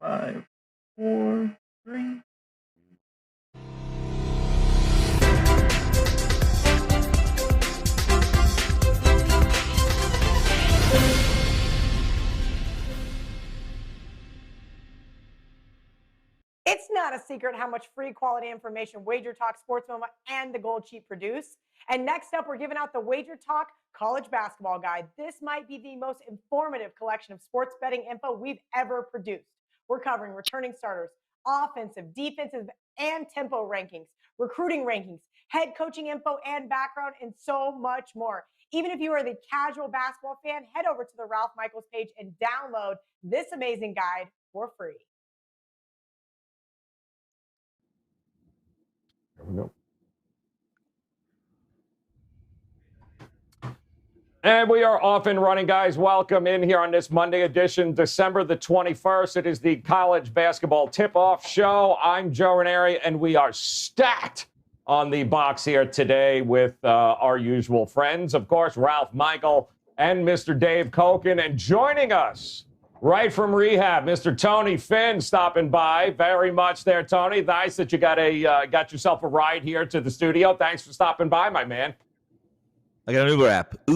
5, 4, 3. It's not a secret how much free quality information WagerTalk, SportsMoma, and the Gold Sheet produce. And next up, we're giving out the WagerTalk College Basketball Guide. This might be the most informative collection of sports betting info we've ever produced. We're covering returning starters, offensive, defensive, and tempo rankings, recruiting rankings, head coaching info and background, and so much more. Even if you are the casual basketball fan, head over to the Ralph Michaels page and download this amazing guide for free. There we go. And we are off and running, guys. Welcome in here on this Monday edition, December the 21st. It is the College Basketball Tip-Off Show. I'm Joe Raineri, and we are stacked on the box here today with our usual friends. Of course, Ralph Michael and Mr. Dave Koken. And joining us right from rehab, Mr. Tony Finn stopping by. Very much there, Tony. Nice that you got yourself a ride here to the studio. Thanks for stopping by, my man. I got an Uber app. You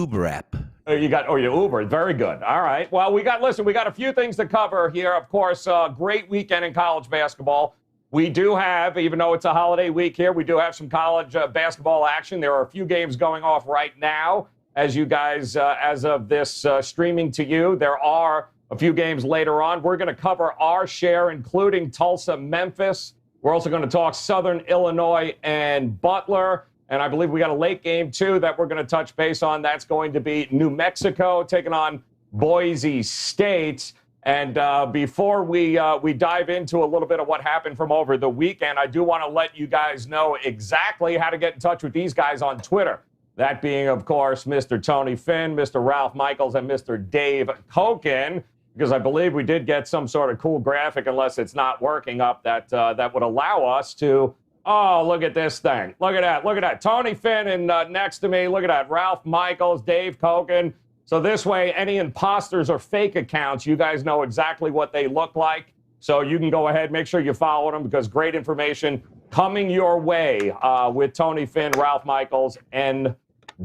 Uber. Very good. All right. Well, we got a few things to cover here. Of course, great weekend in college basketball. We do have, even though it's a holiday week here, we do have some college basketball action. There are a few games going off right now. As you guys, as of this streaming to you, there are a few games later on. We're going to cover our share, including Tulsa, Memphis. We're also going to talk Southern Illinois and Butler. And I believe we got a late game, too, that we're going to touch base on. That's going to be New Mexico taking on Boise State. And before we dive into a little bit of what happened from over the weekend, I do want to let you guys know exactly how to get in touch with these guys on Twitter. That being, of course, Mr. Tony Finn, Mr. Ralph Michaels, and Mr. Dave Koken, because I believe we did get some sort of cool graphic, unless it's not working up, that would allow us to... Oh, look at this thing. Look at that. Look at that. Tony Finn and next to me. Look at that. Ralph Michaels, Dave Koken. So this way, any imposters or fake accounts, you guys know exactly what they look like. So you can go ahead, make sure you follow them, because great information coming your way with Tony Finn, Ralph Michaels, and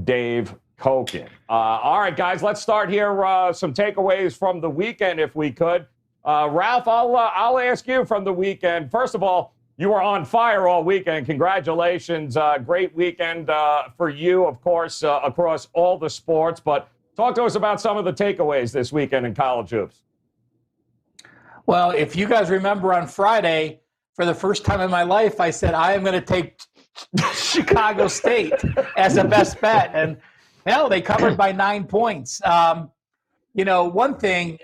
Dave Koken. All right, guys, let's start here. Some takeaways from the weekend, if we could. Ralph, I'll ask you from the weekend. First of all, you were on fire all weekend. Congratulations. Great weekend for you, of course, across all the sports. But talk to us about some of the takeaways this weekend in college hoops. Well, if you guys remember on Friday, for the first time in my life, I said, I am going to take Chicago State as a best bet. And, hell, they covered by 9 points. One thing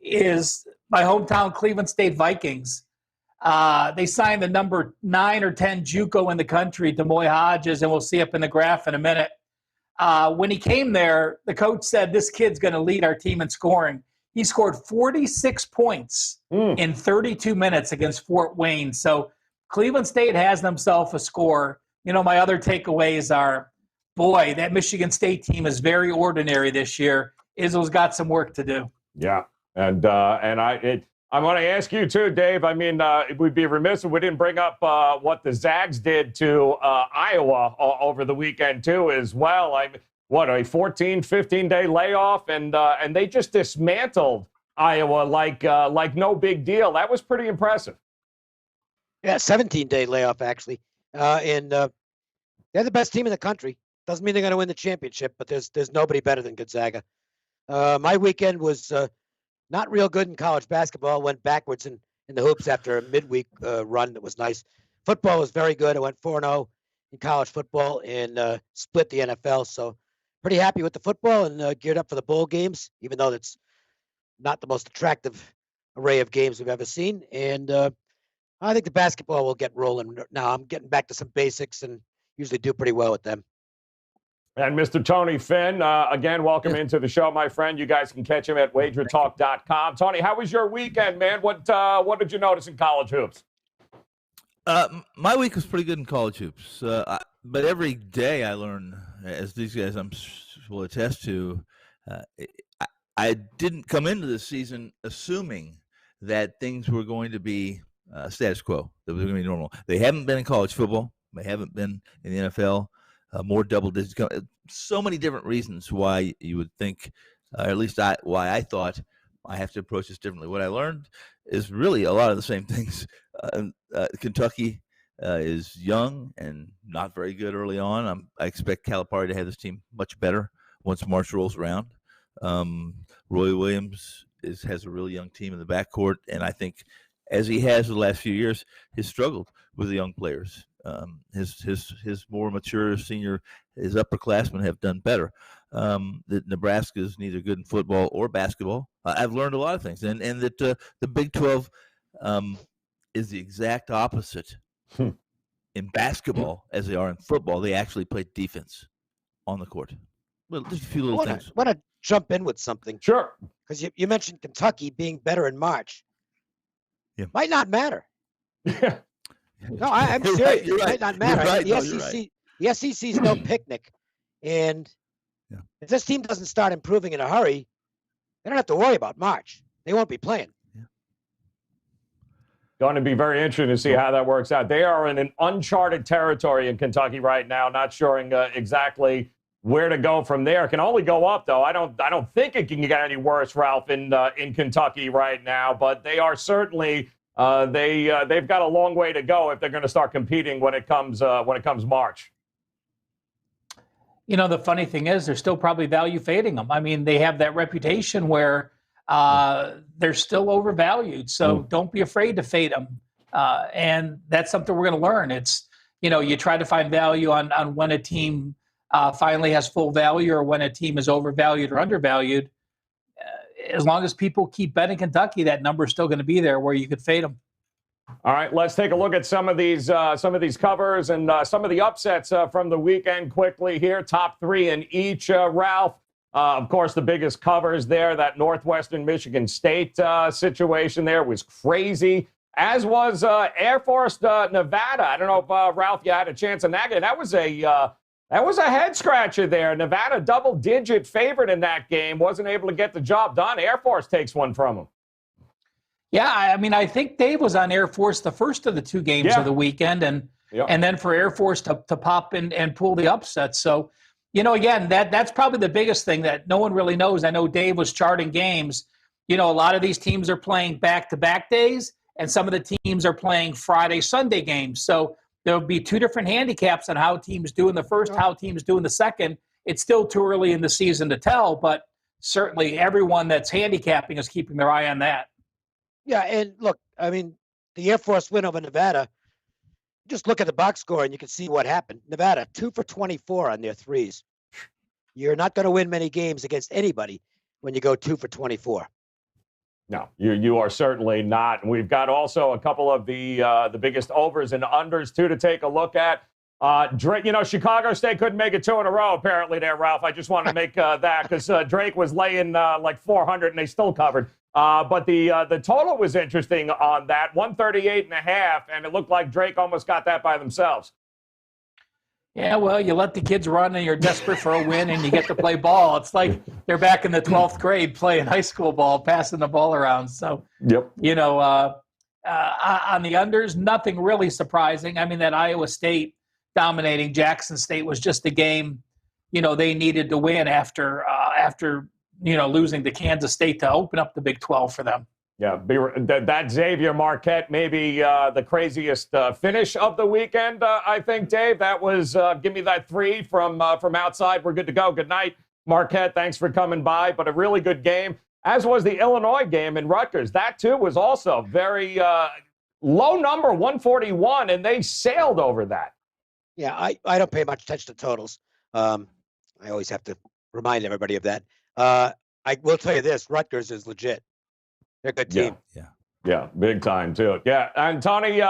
is my hometown Cleveland State Vikings. They signed the number 9 or 10 JUCO in the country, Demoy Hodges, and we'll see up in the graph in a minute. When he came there, the coach said, this kid's going to lead our team in scoring. He scored 46 points in 32 minutes against Fort Wayne. So Cleveland State has themselves a score. My other takeaways are, boy, that Michigan State team is very ordinary this year. Izzo's got some work to do. Yeah, and I'm going to ask you, too, Dave. I mean, we'd be remiss if we didn't bring up what the Zags did to Iowa over the weekend, too, as well. A 14, 15-day layoff, and they just dismantled Iowa like no big deal. That was pretty impressive. Yeah, 17-day layoff, actually. And they're the best team in the country. Doesn't mean they're going to win the championship, but there's nobody better than Gonzaga. My weekend was... not real good in college basketball. Went backwards in the hoops after a midweek run that was nice. Football was very good. I went 4-0 in college football and split the NFL. So pretty happy with the football and geared up for the bowl games, even though it's not the most attractive array of games we've ever seen. And I think the basketball will get rolling now. I'm getting back to some basics and usually do pretty well with them. And Mr. Tony Finn, again, welcome into the show, my friend. You guys can catch him at WagerTalk.com. Tony, how was your weekend, man? What did you notice in college hoops? My week was pretty good in college hoops. But every day I learn, as these guys will attest to, I didn't come into this season assuming that things were going to be status quo, that was going to be normal. They haven't been in college football. They haven't been in the NFL. More double digits. So many different reasons why you would think, or at least why I thought I have to approach this differently. What I learned is really a lot of the same things. Kentucky is young and not very good early on. I expect Calipari to have this team much better once March rolls around. Roy Williams has a really young team in the backcourt, and I think, as he has the last few years, has struggled with the young players. His more mature senior, his upperclassmen have done better. That Nebraska is neither good in football or basketball. I've learned a lot of things, and that the Big 12 is the exact opposite in basketball as they are in football. They actually play defense on the court. Well, just a few little things. I want to jump in with something. Sure. Because you mentioned Kentucky being better in March. Yeah. Might not matter. Yeah. No, I'm You're serious. right, you're It right. might not You're matter. right. The No, you're SEC, the SEC is no picnic. And if this team doesn't start improving in a hurry, they don't have to worry about March. They won't be playing. Going to be very interesting to see how that works out. They are in an uncharted territory in Kentucky right now, not sure exactly where to go from there. It can only go up, though. I don't think it can get any worse, Ralph, in Kentucky right now. But they are certainly they've got a long way to go if they're going to start competing when it comes March. You know, the funny thing is, they're still probably value fading them. I mean, they have that reputation where they're still overvalued. So don't be afraid to fade them. And that's something we're going to learn. It's, you try to find value on when a team finally has full value or when a team is overvalued or undervalued. As long as people keep betting Kentucky, that number is still going to be there where you could fade them. All right, let's take a look at some of these covers and some of the upsets from the weekend quickly here. Top three in each, Ralph. Of course, the biggest covers there, that Northwestern Michigan State situation there was crazy, as was Air Force Nevada. I don't know if, Ralph, you had a chance on that game. That was a head-scratcher there. Nevada double-digit favorite in that game, wasn't able to get the job done. Air Force takes one from them. Yeah, I mean, I think Dave was on Air Force the first of the two games of the weekend, and then for Air Force to pop in and pull the upset. So, again, that's probably the biggest thing that no one really knows. I know Dave was charting games. A lot of these teams are playing back-to-back days, and some of the teams are playing Friday, Sunday games. So there'll be two different handicaps on how teams do in the first, how teams do in the second. It's still too early in the season to tell, but certainly everyone that's handicapping is keeping their eye on that. Yeah, and look, I mean, the Air Force win over Nevada, just look at the box score and you can see what happened. Nevada, 2 for 24 on their threes. You're not going to win many games against anybody when you go 2 for 24. No, you are certainly not. We've got also a couple of the biggest overs and unders, too, to take a look at. Drake, Chicago State couldn't make it 2 in a row, apparently, there, Ralph. I just wanted to make that because Drake was laying like 400 and they still covered. But the total was interesting on that, 138.5, and it looked like Drake almost got that by themselves. Yeah, well, you let the kids run and you're desperate for a win and you get to play ball. It's like they're back in the 12th grade playing high school ball, passing the ball around. So, on the unders, nothing really surprising. I mean, that Iowa State dominating Jackson State was just a game, they needed to win after losing to Kansas State to open up the Big 12 for them. Yeah, that Xavier Marquette, maybe the craziest finish of the weekend, I think, Dave. That was, give me that 3 from outside. We're good to go. Good night, Marquette. Thanks for coming by. But a really good game, as was the Illinois game in Rutgers. That, too, was also very low number, 141, and they sailed over that. Yeah, I don't pay much attention to totals. I always have to remind everybody of that. I will tell you this, Rutgers is legit. They're a good team. Yeah, big time, too. Yeah, and Tony,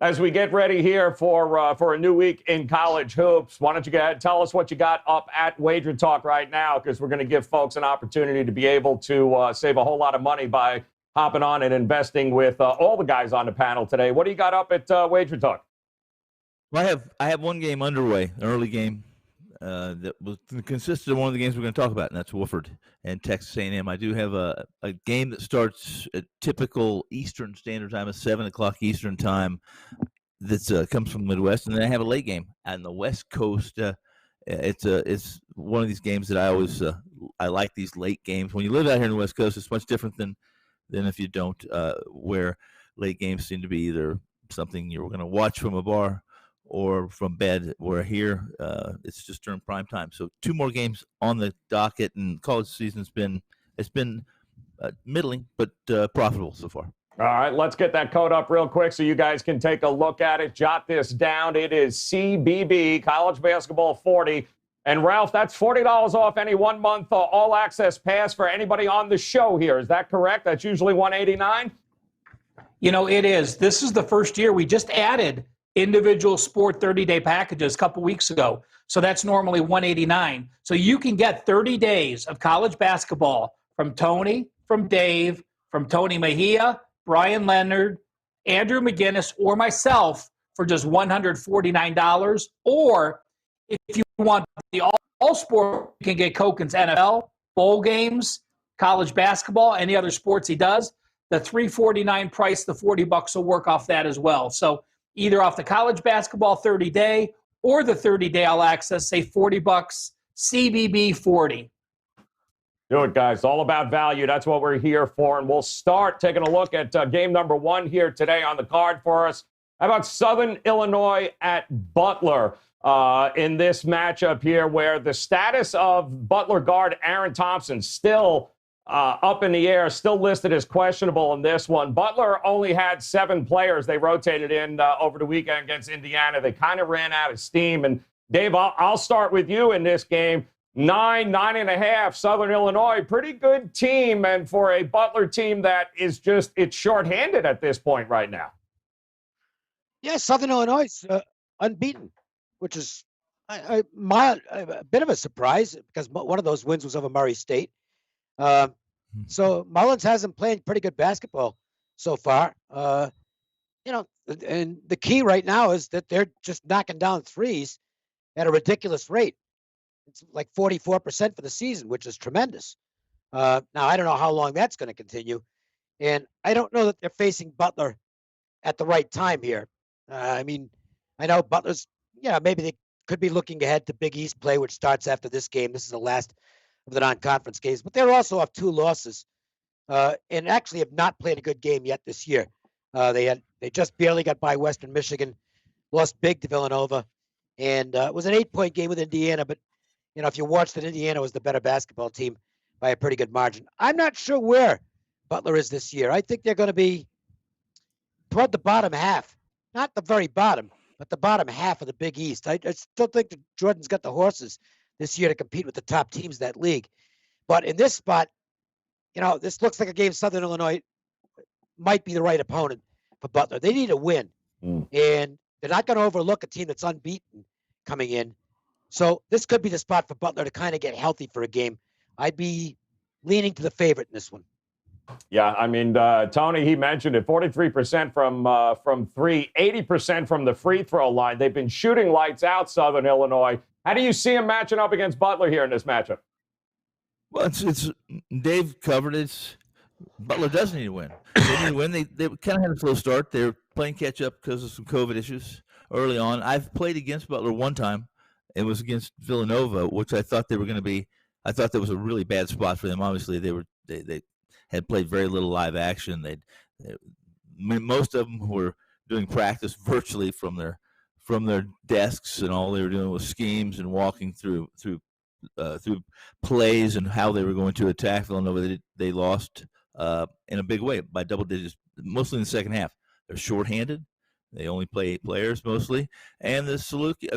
as we get ready here for a new week in college hoops, why don't you go ahead and tell us what you got up at Wager Talk right now, because we're going to give folks an opportunity to be able to save a whole lot of money by hopping on and investing with all the guys on the panel today. What do you got up at Wager Talk? Well, I have one game underway, an early game. that was consisted of one of the games we're going to talk about, and that's Wofford and Texas A&M. I do have a game that starts at typical Eastern Standard Time, at 7 o'clock Eastern Time. That comes from the Midwest, and then I have a late game on the West Coast. It's one of these games that I always I like these late games. When you live out here in the West Coast, it's much different than if you don't, where late games seem to be either something you're going to watch from a bar or from bed. Where here, it's just during prime time. So 2 more games on the docket, and college season's been middling but profitable so far. All right, let's get that code up real quick so you guys can take a look at it. Jot this down. It is CBB, College Basketball 40. And, Ralph, that's $40 off any 1-month all-access pass for anybody on the show here. Is that correct? That's usually $189? It is. This is the first year we just added individual sport 30-day packages a couple weeks ago. So that's normally $189. So you can get 30 days of college basketball from Tony, from Dave, from Tony Mejia, Brian Leonard, Andrew McGinnis, or myself for just $149. Or if you want the all sport, you can get Koken's NFL, bowl games, college basketball, any other sports he does. The $349 price, the $40 will work off that as well. So either off the college basketball 30-day or the 30-day all access, say $40, CBB 40. Do it, guys. All about value. That's what we're here for. And we'll start taking a look at game number 1 here today on the card for us. How about Southern Illinois at Butler in this matchup here, where the status of Butler guard Aaron Thompson still up in the air, still listed as questionable in this one. Butler only had 7 players they rotated in over the weekend against Indiana. They kind of ran out of steam. And, Dave, I'll start with you in this game. 9.5, Southern Illinois, pretty good team, and for a Butler team that is it's shorthanded at this point right now. Yeah, Southern Illinois is unbeaten, which is a bit of a surprise because one of those wins was over Murray State. So Mullins has them playing pretty good basketball so far. And the key right now is that they're just knocking down threes at a ridiculous rate. It's like 44% for the season, which is tremendous. Now, I don't know how long that's going to continue. And I don't know that they're facing Butler at the right time here. I know Butler's, maybe they could be looking ahead to Big East play, which starts after this game. This is the last of the non-conference games. But they're also off 2 losses and actually have not played a good game yet this year. They just barely got by Western Michigan, lost big to Villanova. And it was an 8-point game with Indiana, but if you watched it, Indiana was the better basketball team by a pretty good margin. I'm not sure where Butler is this year. I think they're going to be toward the bottom half. Not the very bottom, but the bottom half of the Big East. I still think that Jordan's got the horses this year to compete with the top teams in that league. But in this spot, this looks like a game Southern Illinois might be the right opponent for Butler. They need a win. And they're not going to overlook a team that's unbeaten coming in. So this could be the spot for Butler to kind of get healthy for a game. I'd be leaning to the favorite in this one. Yeah, Tony, he mentioned it, 43% from 3, 80% from the free throw line. They've been shooting lights out, Southern Illinois. How do you see them matching up against Butler here in this matchup? Well, it's Dave covered it. Butler does need to win. They need to win. They kind of had a slow start. They're playing catch up because of some COVID issues early on. I've played against Butler one time. It was against Villanova, which I thought they were going to be. I thought that was a really bad spot for them. Obviously, they had played very little live action. Most of them were doing practice virtually from their desks, and all they were doing was schemes and walking through plays and how they were going to attack Villanova. They lost in a big way by double digits, mostly in the second half. They're shorthanded. They only play 8 players mostly. And the Saluki,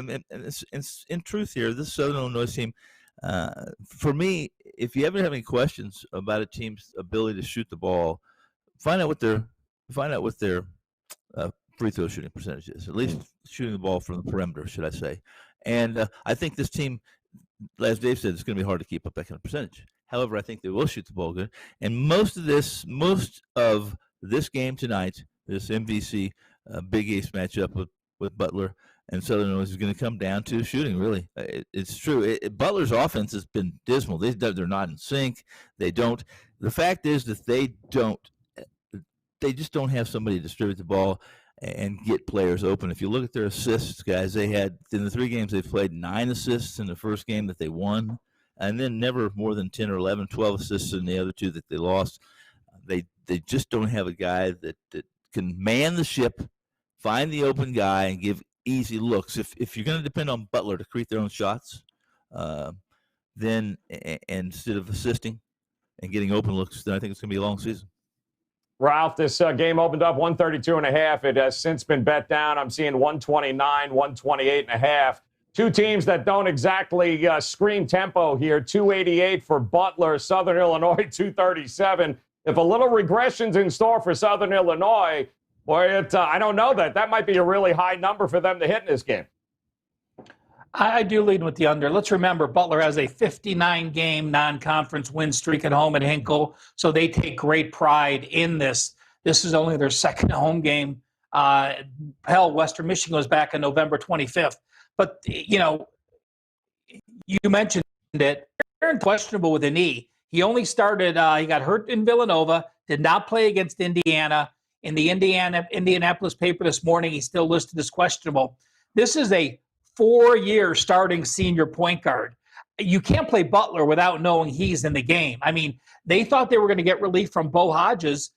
in truth here, this Southern Illinois team, for me, if you ever have any questions about a team's ability to shoot the ball, find out what their free throw shooting percentage is, at least shooting the ball from the perimeter, should I say. And I think this team, as Dave said, it's going to be hard to keep up that kind of percentage. However, I think they will shoot the ball good. And most of this game tonight, this MVC Big East matchup with Butler, And Southern Illinois is going to come down to shooting. Really, it's true. Butler's offense has been dismal. They're not in sync. They don't. The fact is that they just don't have somebody to distribute the ball and get players open. If you look at their assists, guys, they had in the 3 games they've played 9 assists in the first game that they won, and then never more than 10 or 11, 12 assists in the other 2 that they lost. They just don't have a guy that can man the ship, find the open guy, and give easy looks. If you're going to depend on Butler to create their own shots, then instead of assisting and getting open looks, then I think it's going to be a long season. Ralph, this game opened up 132.5. It has since been bet down. I'm seeing 129, 128.5. 2 teams that don't exactly scream tempo here. 288 for Butler, Southern Illinois 237. If a little regression's in store for Southern Illinois, boy, I don't know that might be a really high number for them to hit in this game. I do lead with the under. Let's remember, Butler has a 59-game non-conference win streak at home at Hinkle, so they take great pride in this. This is only their second home game. Western Michigan was back on November 25th. But, you mentioned it. Aaron questionable with a knee. He only started, he got hurt in Villanova, did not play against Indiana. In the Indianapolis paper this morning, he's still listed as questionable. This is a 4-year starting senior point guard. You can't play Butler without knowing he's in the game. I mean, they thought they were going to get relief from Bo Hodges,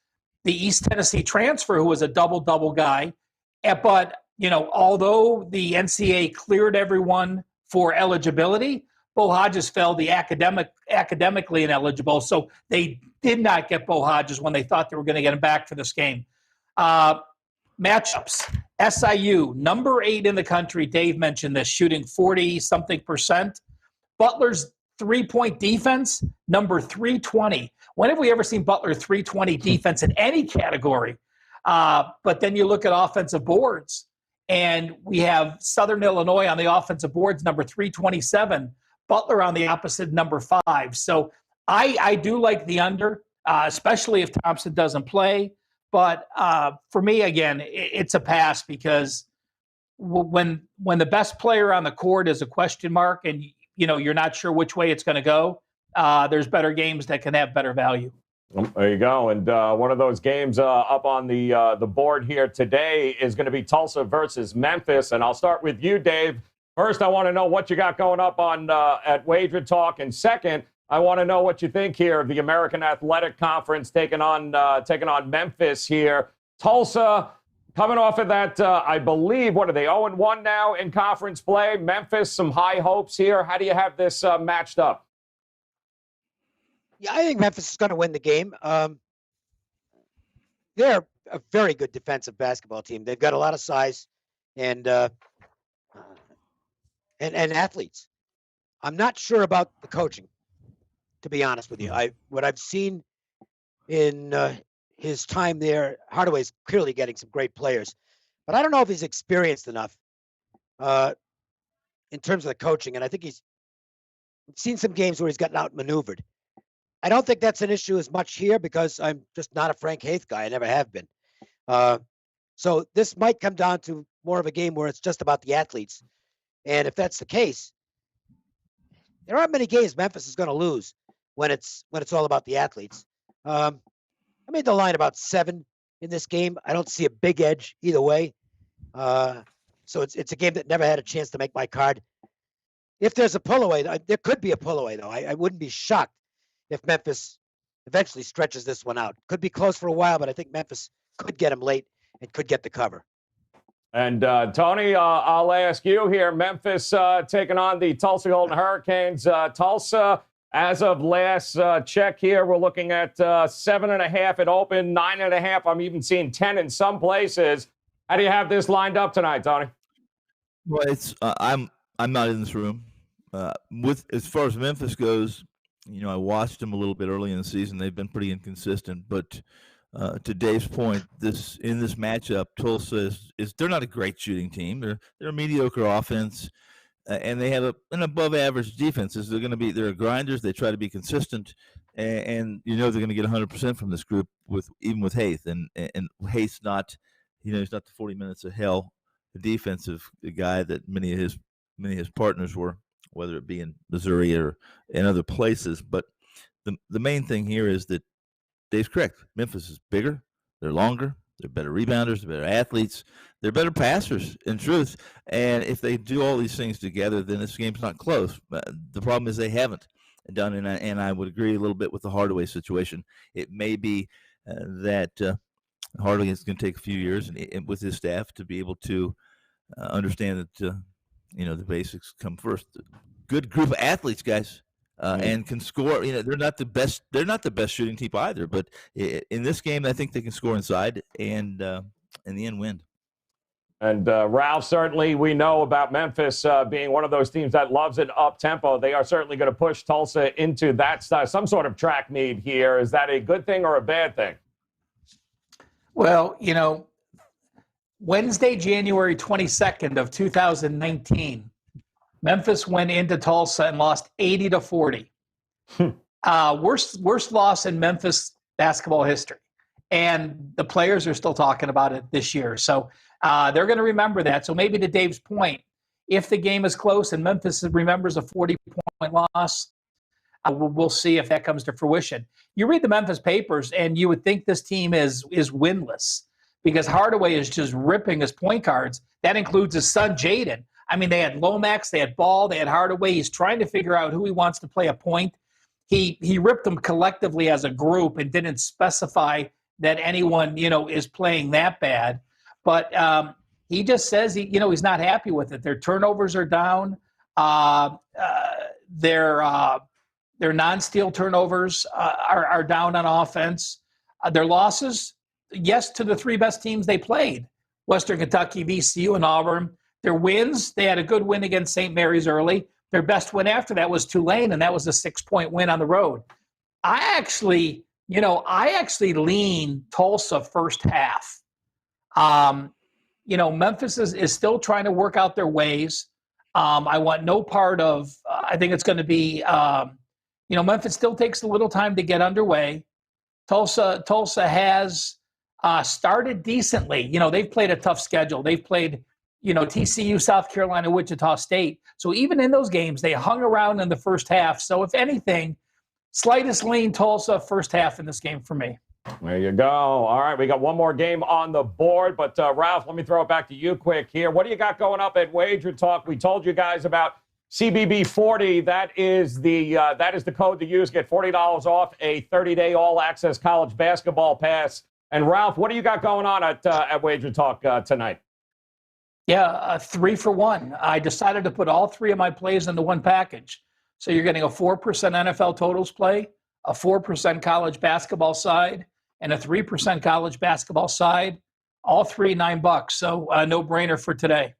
the East Tennessee transfer, who was a double-double guy. But, although the NCAA cleared everyone for eligibility, Bo Hodges fell academically ineligible. So they did not get Bo Hodges when they thought they were going to get him back for this game. Matchups. SIU, number 8 in the country. Dave mentioned this, shooting 40-something%. Butler's 3-point defense, number 320. When have we ever seen Butler 320 defense in any category? But then you look at offensive boards, and we have Southern Illinois on the offensive boards, number 327. Butler on the opposite, number 5. So I do like the under, especially if Thompson doesn't play. But for me, again, it's a pass because when the best player on the court is a question mark and, you're not sure which way it's going to go, there's better games that can have better value. There you go. And one of those games up on the board here today is going to be Tulsa versus Memphis. And I'll start with you, Dave. First, I want to know what you got going up on at Wager Talk. And second, I want to know what you think here of the American Athletic Conference taking on Memphis here. Tulsa coming off of that, I believe, what are they, 0-1 now in conference play? Memphis, some high hopes here. How do you have this matched up? Yeah, I think Memphis is going to win the game. They're a very good defensive basketball team. They've got a lot of size and athletes. I'm not sure about the coaching, to be honest with you. What I've seen in his time there, Hardaway's clearly getting some great players, but I don't know if he's experienced enough in terms of the coaching. And I think he's seen some games where he's gotten outmaneuvered. I don't think that's an issue as much here because I'm just not a Frank Haith guy. I never have been. So this might come down to more of a game where it's just about the athletes. And if that's the case, there aren't many games Memphis is going to lose when it's all about the athletes. I made the line about 7 in this game. I don't see a big edge either way. So it's a game that never had a chance to make my card. If there's a pull away, there could be a pull away though. I wouldn't be shocked if Memphis eventually stretches this one out. Could be close for a while, but I think Memphis could get him late and could get the cover. And Tony, I'll ask you here. Memphis taking on the Tulsa Golden Hurricanes. Tulsa, as of last check here, we're looking at 7.5 at open, 9.5. I'm even seeing 10 in some places. How do you have this lined up tonight, Tony? Well, it's I'm not in this room. With as far as Memphis goes, I watched them a little bit early in the season. They've been pretty inconsistent, but to Dave's point, in this matchup, Tulsa is they're not a great shooting team. They're a mediocre offense, and they have an above average defense. They're grinders. They try to be consistent, and they're going to get 100% from this group even with Haith, and Haith's not he's not the 40 minutes of hell defensive guy that many of his partners were, whether it be in Missouri or in other places. But the main thing here is that Dave's correct. Memphis is bigger, they're longer, they're better rebounders, they're better athletes, they're better passers, in truth. And if they do all these things together, then this game's not close. The problem is they haven't done, and I would agree a little bit with the Hardaway situation. It may be that Hardaway is going to take a few years and with his staff to be able to understand that the basics come first. Good group of athletes, guys. And can score. They're not the best. They're not the best shooting team either. But in this game, I think they can score inside and in the end win. And Ralph, certainly we know about Memphis being one of those teams that loves it up tempo. They are certainly going to push Tulsa into that some sort of track meet here. Is that a good thing or a bad thing? Well, Wednesday, January 22nd of 2019. Memphis went into Tulsa and lost 80-40. Worst loss in Memphis basketball history. And the players are still talking about it this year. So they're going to remember that. So maybe to Dave's point, if the game is close and Memphis remembers a 40-point loss, we'll see if that comes to fruition. You read the Memphis papers and you would think this team is winless because Hardaway is just ripping his point guards. That includes his son, Jaden. I mean, they had Lomax, they had Ball, they had Hardaway. He's trying to figure out who he wants to play a point. He ripped them collectively as a group and didn't specify that anyone, is playing that bad. But he just says, he's not happy with it. Their turnovers are down. Their non-steal turnovers are down on offense. Their losses, yes, to the three best teams they played, Western Kentucky, VCU, and Auburn. Their wins, they had a good win against St. Mary's early. Their best win after that was Tulane, and that was a 6-point win on the road. I actually lean Tulsa first half. Memphis is still trying to work out their ways. I want no part of, I think it's going to be, Memphis still takes a little time to get underway. Tulsa has started decently. They've played a tough schedule. They've played TCU, South Carolina, Wichita State. So even in those games, they hung around in the first half. So if anything, slightest lean Tulsa first half in this game for me. There you go. All right, we got one more game on the board. But, Ralph, let me throw it back to you quick here. What do you got going up at Wager Talk? We told you guys about CBB 40. That is the code to use. Get $40 off a 30-day all-access college basketball pass. And, Ralph, what do you got going on at Wager Talk tonight? Yeah, 3 for 1. I decided to put all three of my plays into one package. So you're getting a 4% NFL totals play, a 4% college basketball side, and a 3% college basketball side. All three $9. So no-brainer for today.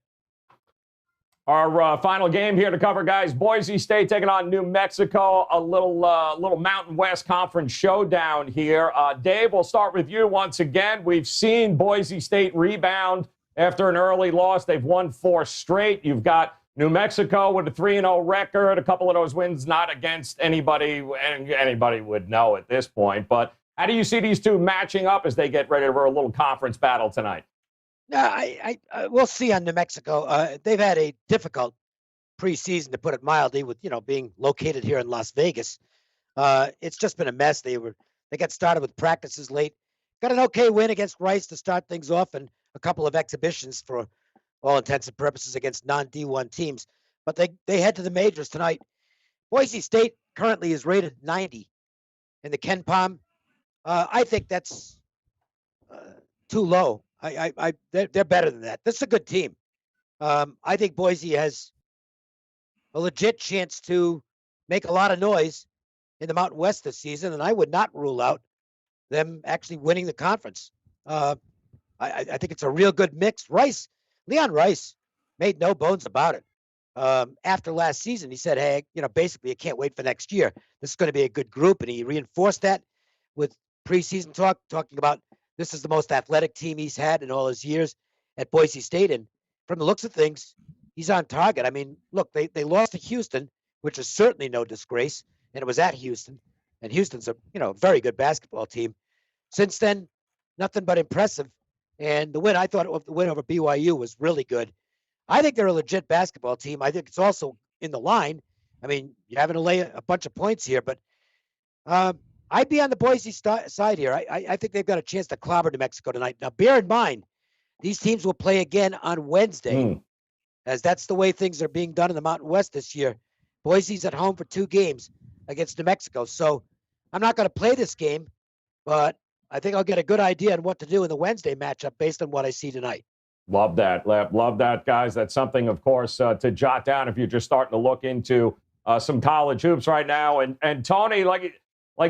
Our final game here to cover, guys. Boise State taking on New Mexico. A little Mountain West Conference showdown here. Dave, we'll start with you once again. We've seen Boise State rebound after an early loss. They've won 4 straight. You've got New Mexico with a 3-0 record. A couple of those wins not against anybody, and anybody would know at this point. But how do you see these two matching up as they get ready for a little conference battle tonight? I we'll see on New Mexico. They've had a difficult preseason, to put it mildly, with being located here in Las Vegas. It's just been a mess. They got started with practices late. Got an okay win against Rice to start things off, and a couple of exhibitions for all intents and purposes against non-D1 teams. But they head to the majors tonight. Boise State currently is rated 90 in the Ken Palm. I think that's too low. They're better than that. This is a good team. I think Boise has a legit chance to make a lot of noise in the Mountain West this season, and I would not rule out them actually winning the conference. I think it's a real good mix. Leon Rice made no bones about it. After last season, he said, hey, basically, I can't wait for next year. This is going to be a good group. And he reinforced that with preseason talking about this is the most athletic team he's had in all his years at Boise State. And from the looks of things, he's on target. I mean, look, they lost to Houston, which is certainly no disgrace. And it was at Houston. And Houston's a very good basketball team. Since then, nothing but impressive. And the win, I thought the win over BYU was really good. I think they're a legit basketball team. I think it's also in the line. I mean, you're having to lay a bunch of points here, but I'd be on the Boise side here. I think they've got a chance to clobber New Mexico tonight. Now, bear in mind, these teams will play again on Wednesday, as that's the way things are being done in the Mountain West this year. Boise's at home for 2 games against New Mexico. So I'm not going to play this game, but I think I'll get a good idea on what to do in the Wednesday matchup based on what I see tonight. Love that, love that, guys. That's something, of course, to jot down if you're just starting to look into some college hoops right now. And Tony, like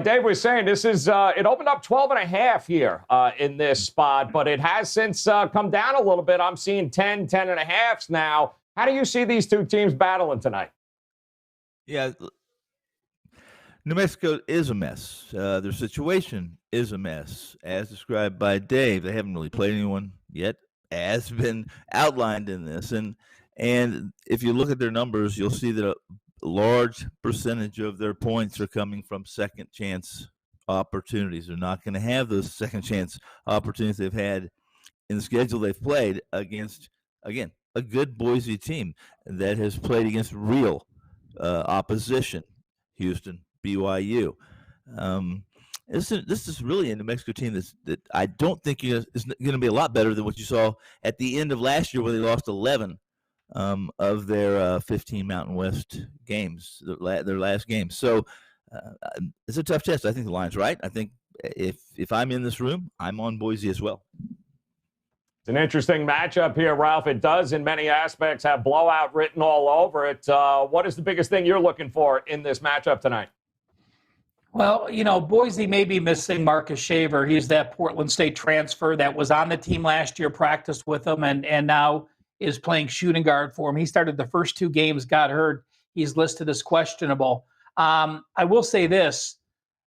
Dave was saying, this is it opened up 12.5 here in this spot, but it has since come down a little bit. I'm seeing 10.5 now. How do you see these two teams battling tonight? Yeah, New Mexico is a mess. Their situation is a mess, as described by Dave. They haven't really played anyone yet, as been outlined in this. And if you look at their numbers, you'll see that a large percentage of their points are coming from second chance opportunities. They're not going to have those second chance opportunities they've had in the schedule they've played against, again, a good Boise team that has played against real opposition, Houston, BYU. This is really a New Mexico team that I don't think is going to be a lot better than what you saw at the end of last year, where they lost 11 of their 15 Mountain West games, their last game. So it's a tough test. I think the line's right. I think if I'm in this room, I'm on Boise as well. It's an interesting matchup here, Ralph. It does, in many aspects, have blowout written all over it. What is the biggest thing you're looking for in this matchup tonight? Well, Boise may be missing Marcus Shaver. He's that Portland State transfer that was on the team last year, practiced with them, and now is playing shooting guard for him. He started the first 2 games, got hurt. He's listed as questionable. I will say this.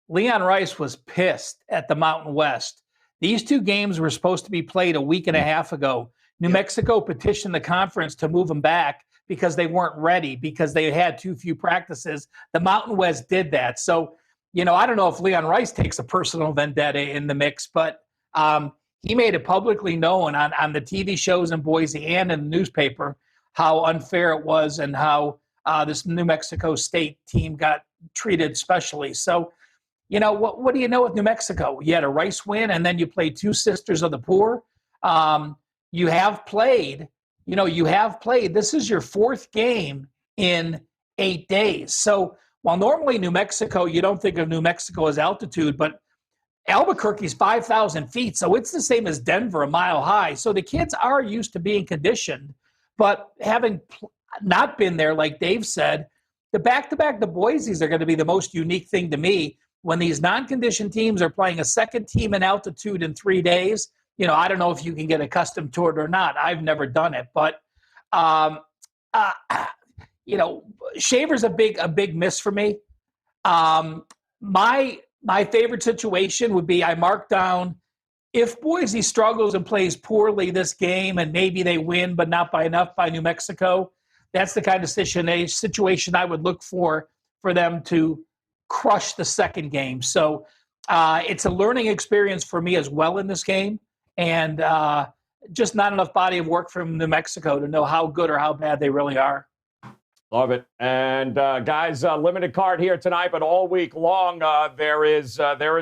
Leon Rice was pissed at the Mountain West. These 2 games were supposed to be played a week and a half ago. New Mexico petitioned the conference to move them back because they weren't ready, because they had too few practices. The Mountain West did that. So, I don't know if Leon Rice takes a personal vendetta in the mix, but he made it publicly known on the TV shows in Boise and in the newspaper how unfair it was and how this New Mexico State team got treated specially. So, what do you know with New Mexico? You had a Rice win, and then you played 2 Sisters of the Poor. You have played. This is your 4th game in 8 days. So while normally New Mexico, you don't think of New Mexico as altitude, but Albuquerque's 5,000 feet, so it's the same as Denver, a mile high. So the kids are used to being conditioned, but having not been there, like Dave said, the back-to-back, the Boise's are going to be the most unique thing to me. When these non-conditioned teams are playing a second team in altitude in 3 days, I don't know if you can get accustomed to it or not. I've never done it, but Shaver's a big miss for me. My favorite situation would be I mark down if Boise struggles and plays poorly this game and maybe they win but not by enough by New Mexico. That's the kind of situation I would look for them to crush the second game. So it's a learning experience for me as well in this game, and just not enough body of work from New Mexico to know how good or how bad they really are. Love it. And guys, limited card here tonight, but all week long there is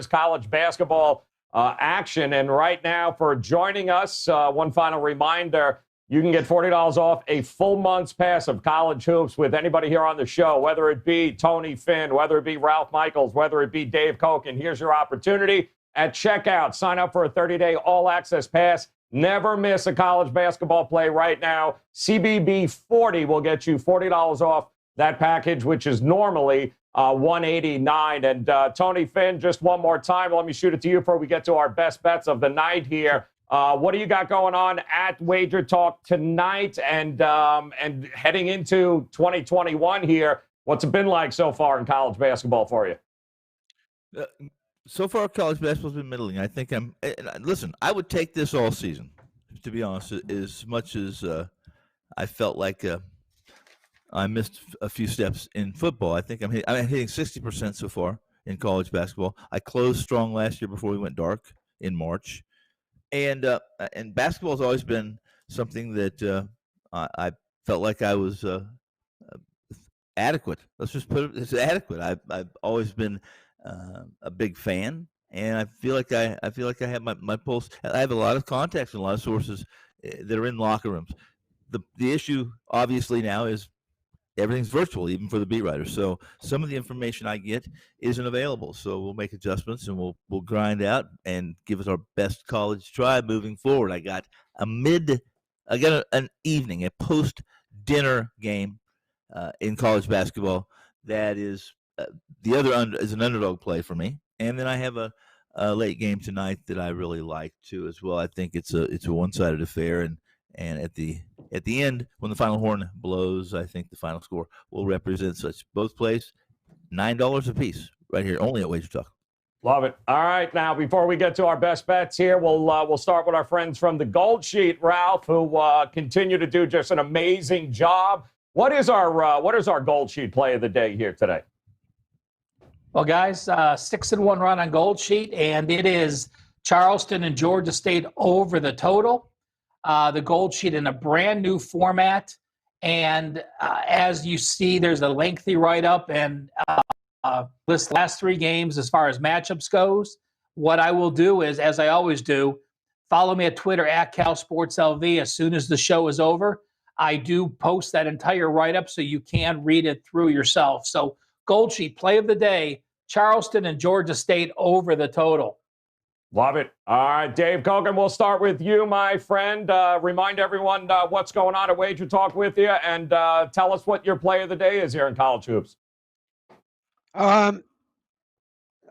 college basketball action. And right now, for joining us, one final reminder, you can get $40 off a full month's pass of college hoops with anybody here on the show, whether it be Tony Finn, whether it be Ralph Michaels, whether it be Dave Koch. And here's your opportunity at checkout. Sign up for a 30-day all-access pass. Never miss a college basketball play right now. CBB 40 will get you $40 off that package, which is normally $189. And Tony Finn, just one more time, let me shoot it to you before we get to our best bets of the night here. What do you got going on at Wager Talk tonight and heading into 2021 here? What's it been like so far in college basketball for you? So far, college basketball's been middling. I think listen, I would take this all season, to be honest, as much as I felt like I missed a few steps in football. I think I'm hitting 60% so far in college basketball. I closed strong last year before we went dark in March. And basketball has always been something that I felt like I was adequate. Let's just put it, it's adequate. I've always been a big fan, and I feel like I have my pulse. I have a lot of contacts and a lot of sources that are in locker rooms. The issue obviously now is everything's virtual, even for the beat writers. So some of the information I get isn't available. So we'll make adjustments and we'll grind out and give us our best college try moving forward. I got an evening, a post dinner game in college basketball that is the other is an underdog play for me, and then I have a late game tonight that I really like too as well. I think it's a one-sided affair, and at the end when the final horn blows, I think the final score will represent such. Both plays $9 a piece right here only at Wager Talk. Love it. All right, now before we get to our best bets here, we'll start with our friends from the Gold Sheet, Ralph, who continue to do just an amazing job. What is our Gold Sheet play of the day here today? Well, guys, 6-1 run on Gold Sheet, and it is Charleston and Georgia State over the total. The Gold Sheet in a brand new format, and as you see, there's a lengthy write-up and list last three games as far as matchups goes. What I will do is, as I always do, follow me at Twitter at CalSportsLV. As soon as the show is over, I do post that entire write-up so you can read it through yourself. So Gold Sheet play of the day, Charleston and Georgia State over the total. Love it. All right, Dave Kogan, we'll start with you, my friend. Remind everyone what's going on at Wager Talk with you, and tell us what your play of the day is here in college hoops. I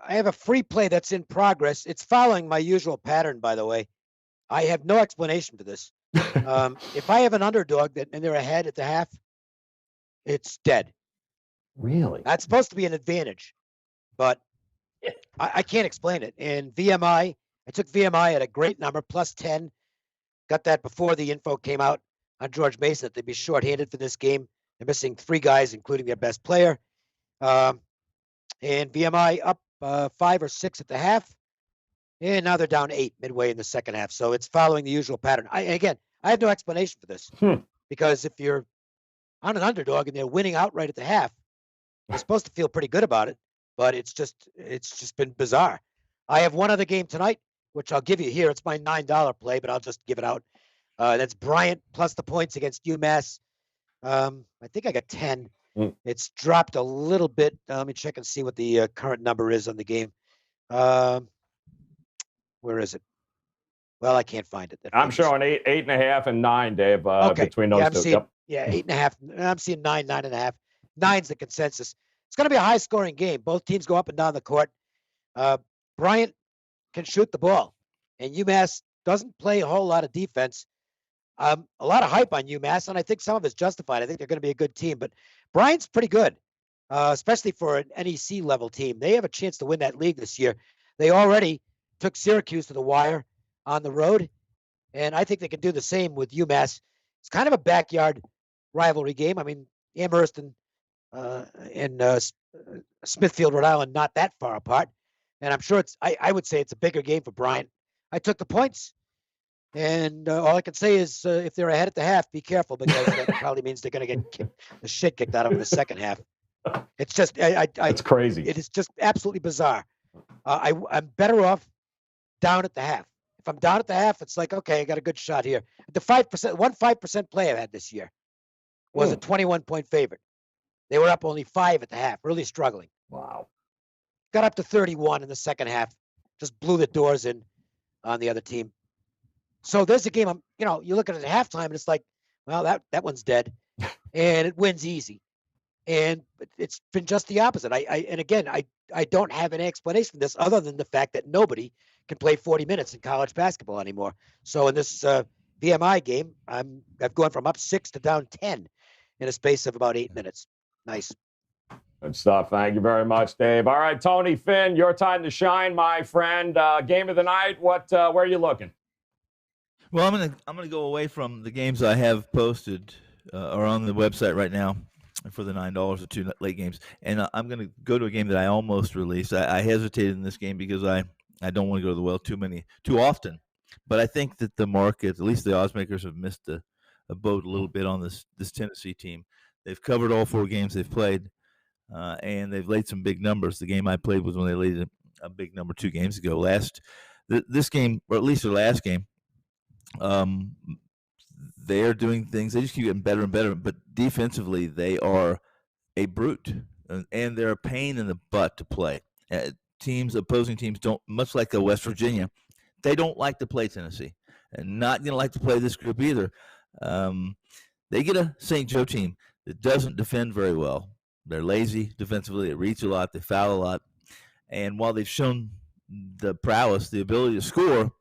have a free play that's in progress. It's following my usual pattern, by the way. I have no explanation for this. If I have an underdog and they're ahead at the half, it's dead. Really? That's supposed to be an advantage, but I can't explain it. And VMI, I took VMI at a great number, plus 10. Got that before the info came out on George Mason that they'd be shorthanded for this game. They're missing 3 guys, including their best player. And VMI up 5 or 6 at the half. And now they're down 8 midway in the second half. So it's following the usual pattern. I have no explanation for this. Because if you're on an underdog and they're winning outright at the half, you're supposed to feel pretty good about it. But it's just been bizarre. I have one other game tonight, which I'll give you here. It's my $9 play, but I'll just give it out. That's Bryant plus the points against UMass. I think I got 10. It's dropped a little bit. Let me check and see what the current number is on the game. Where is it? Well, I can't find it. I'm showing 8.5 and 9, Dave, okay. between those two. Seeing, yeah, 8.5. I'm seeing 9, 9.5. 9's the consensus. It's going to be a high-scoring game. Both teams go up and down the court. Bryant can shoot the ball, and UMass doesn't play a whole lot of defense. A lot of hype on UMass, and I think some of it's justified. I think they're going to be a good team, but Bryant's pretty good, especially for an NEC-level team. They have a chance to win that league this year. They already took Syracuse to the wire on the road, and I think they can do the same with UMass. It's kind of a backyard rivalry game. I mean, Amherst and Smithfield, Rhode Island, not that far apart. And I'm sure I would say it's a bigger game for Bryant. I took the points. And all I can say is if they're ahead at the half, be careful, because that probably means they're going to get the shit kicked out of them in the second half. It's just, it's crazy. It is just absolutely bizarre. I'm better off down at the half. If I'm down at the half, it's like, okay, I got a good shot here. The 5% play I had this year was a 21-point favorite. They were up only 5 at the half, really struggling. Wow. Got up to 31 in the second half. Just blew the doors in on the other team. So there's a game, you look at it at halftime and it's like, well, that one's dead. And it wins easy. And it's been just the opposite. I don't have any explanation for this other than the fact that nobody can play 40 minutes in college basketball anymore. So in this VMI game, I've gone from up 6 to down 10 in a space of about 8 minutes. Nice. Good stuff. Thank you very much, Dave. All right, Tony Finn, your time to shine, my friend. Game of the night. Where are you looking? Well, I'm gonna go away from the games I have posted or on the website right now for the $9 or 2 late games, and I'm gonna go to a game that I almost released. I hesitated in this game because I don't want to go to the well too often. But I think that the market, at least the odds makers, have missed a boat a little bit on this Tennessee team. They've covered all 4 games they've played, and they've laid some big numbers. The game I played was when they laid a big number 2 games ago. This game, or at least their last game, they're doing things. They just keep getting better and better. But defensively, they are a brute, and they're a pain in the butt to play. Opposing teams don't, much like West Virginia, they don't like to play Tennessee, and not going to like to play this group either. They get a St. Joe team that doesn't defend very well. They're lazy defensively. They reach a lot. They foul a lot. And while they've shown the prowess, the ability to score,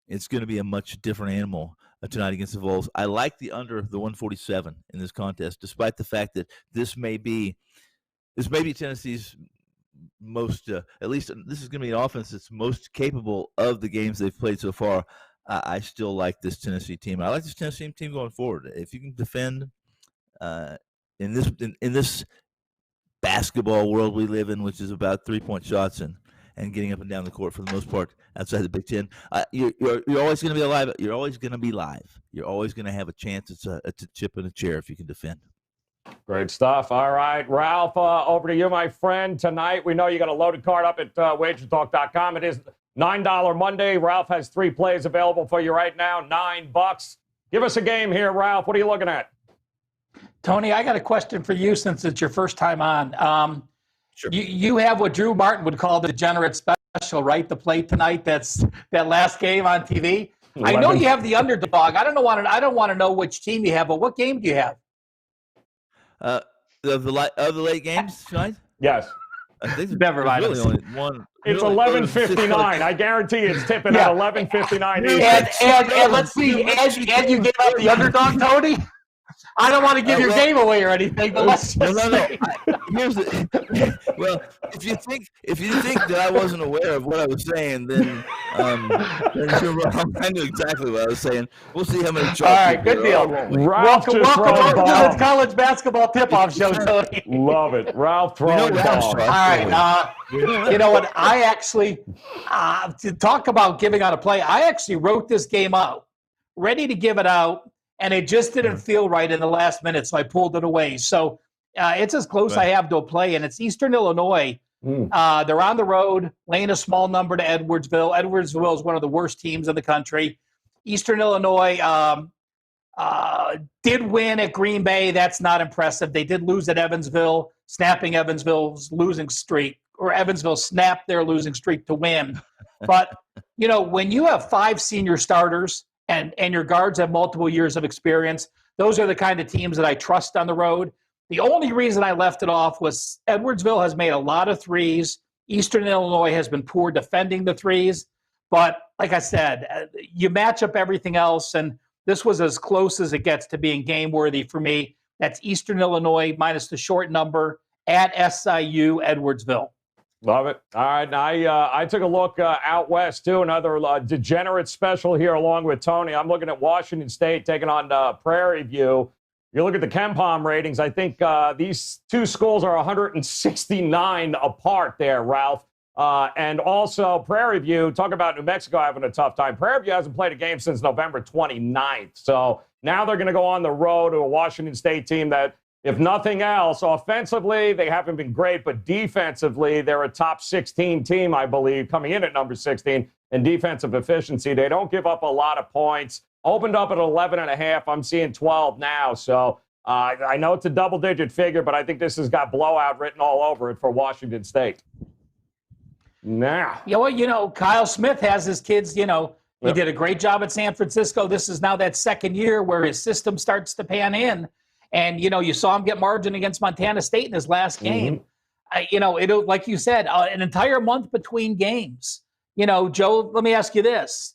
it's going to be a much different animal tonight against the Vols. I like the under the 147 in this contest, despite the fact that this may be Tennessee's most, at least this is going to be an offense that's most capable of the games they've played so far. I still like this Tennessee team. I like this Tennessee team going forward. If you can defend in this basketball world we live in, which is about 3-point shots and getting up and down the court for the most part outside the Big Ten, you're always going to be alive. You're always going to be live. You're always going to have a chance. It's a chip in a chair if you can defend. Great stuff. All right, Ralph, over to you, my friend. Tonight, we know you got a loaded card up at WagerTalk.com. It is $9 Monday. Ralph has 3 plays available for you right now, $9. Give us a game here, Ralph. What are you looking at? Tony, I got a question for you since it's your first time on. Sure. You have what Drew Martin would call the degenerate special, right? The play tonight. That's that last game on TV. 11. I know you have the underdog. I don't want to know which team you have, but what game do you have? Of the late games tonight? Yes. I think Never mind. Really only one. It's really 11:59. I guarantee it's tipping at 11:59 Eastern. And let's see, and you gave out the underdog, Tony? I don't want to give your game away or anything, but let's just say. Here's well, if you think that I wasn't aware of what I was saying, then you're wrong. I knew exactly what I was saying. We'll see how many. All right, good deal. Ralph Welcome to the college basketball tip-off show, Tony. Love it. Ralph throwing Ralph's balls. All right. You know what? I actually, to talk about giving out a play, I actually wrote this game out, ready to give it out, and it just didn't feel right in the last minute, so I pulled it away. So it's as close I have to a play, and it's Eastern Illinois. They're on the road, laying a small number to Edwardsville. Edwardsville is one of the worst teams in the country. Eastern Illinois did win at Green Bay. That's not impressive. They did lose at Evansville, snapping Evansville's losing streak, or Evansville snapped their losing streak to win. But, you know, when you have 5 senior starters and your guards have multiple years of experience, those are the kind of teams that I trust on the road. The only reason I left it off was Edwardsville has made a lot of threes. Eastern Illinois has been poor defending the threes. But like I said, you match up everything else, and this was as close as it gets to being game-worthy for me. That's Eastern Illinois minus the short number at SIU Edwardsville. Love it. All right. I took a look out west, too, another degenerate special here along with Tony. I'm looking at Washington State taking on Prairie View. You look at the KenPom ratings, I think these two schools are 169 apart there, Ralph. And also Prairie View, talk about New Mexico having a tough time. Prairie View hasn't played a game since November 29th. So now they're going to go on the road to a Washington State team that, if nothing else, offensively, they haven't been great, but defensively, they're a top 16 team, I believe, coming in at number 16 in defensive efficiency. They don't give up a lot of points. Opened up at 11.5. I'm seeing 12 now. So I know it's a double-digit figure, but I think this has got blowout written all over it for Washington State. Now. Yeah, well, you know, Kyle Smith has his kids, you know, he did a great job at San Francisco. This is now that second year where his system starts to pan in. And, you know, you saw him get margin against Montana State in his last game. You know, it like you said, an entire month between games. You know, Joe, let me ask you this.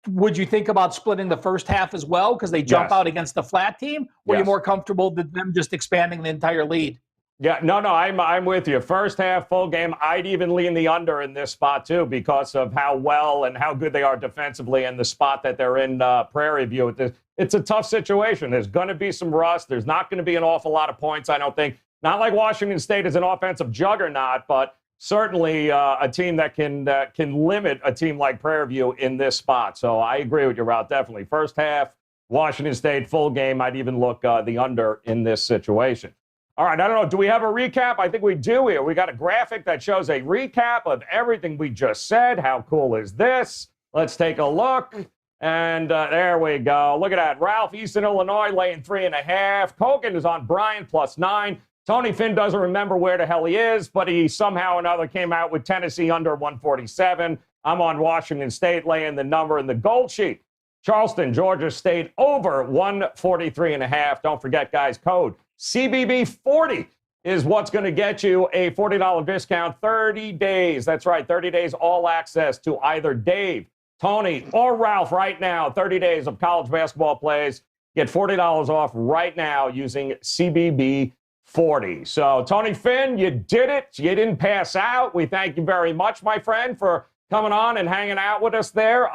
Would you think about splitting the first half as well because they jump out against the flat team? Or are you more comfortable with them just expanding the entire lead? Yeah, no, I'm with you. First half, full game, I'd even lean the under in this spot, too, because of how well and how good they are defensively and the spot that they're in Prairie View. It's a tough situation. There's going to be some rust. There's not going to be an awful lot of points, I don't think. Not like Washington State is an offensive juggernaut, but certainly a team that can limit a team like Prairie View in this spot. So I agree with you, Ralph, definitely. First half, Washington State, full game. I'd even look the under in this situation. All right, I don't know. Do we have a recap? I think we do here. We got a graphic that shows a recap of everything we just said. How cool is this? Let's take a look. And there we go. Look at that. Ralph, Eastern Illinois, laying 3.5. Kogan is on Bryant, +9. Tony Finn doesn't remember where the hell he is, but he somehow or another came out with Tennessee under 147. I'm on Washington State, laying the number in the gold sheet. Charleston, Georgia State, over 143.5. Don't forget, guys, code CBB40 is what's going to get you a $40 discount, 30 days. That's right, 30 days all access to either Dave, Tony, or Ralph right now. 30 days of college basketball plays. Get $40 off right now using CBB40. So, Tony Finn, you did it. You didn't pass out. We thank you very much, my friend, for coming on and hanging out with us there.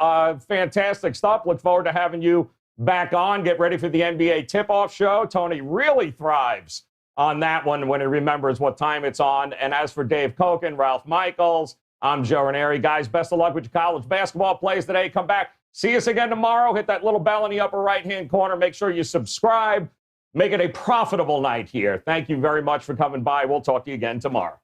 Fantastic stuff. Look forward to having you back on. Get ready for the NBA tip-off show. Tony really thrives on that one when he remembers what time it's on. And as for Dave Koken, Ralph Michaels, I'm Joe Raineri. Guys, best of luck with your college basketball plays today. Come back. See us again tomorrow. Hit that little bell in the upper right-hand corner. Make sure you subscribe. Make it a profitable night here. Thank you very much for coming by. We'll talk to you again tomorrow.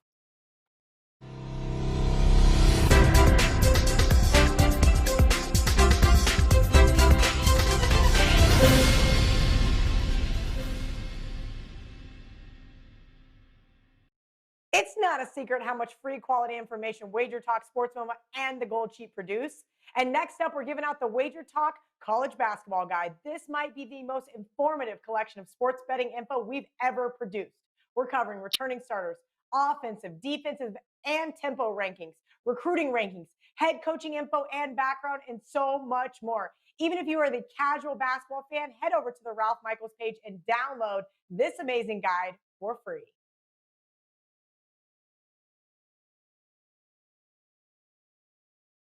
It's not a secret how much free quality information WagerTalk, SportsMoma, and the Gold Sheet produce. And next up, we're giving out the WagerTalk College Basketball Guide. This might be the most informative collection of sports betting info we've ever produced. We're covering returning starters, offensive, defensive, and tempo rankings, recruiting rankings, head coaching info and background, and so much more. Even if you are the casual basketball fan, head over to the Ralph Michaels page and download this amazing guide for free.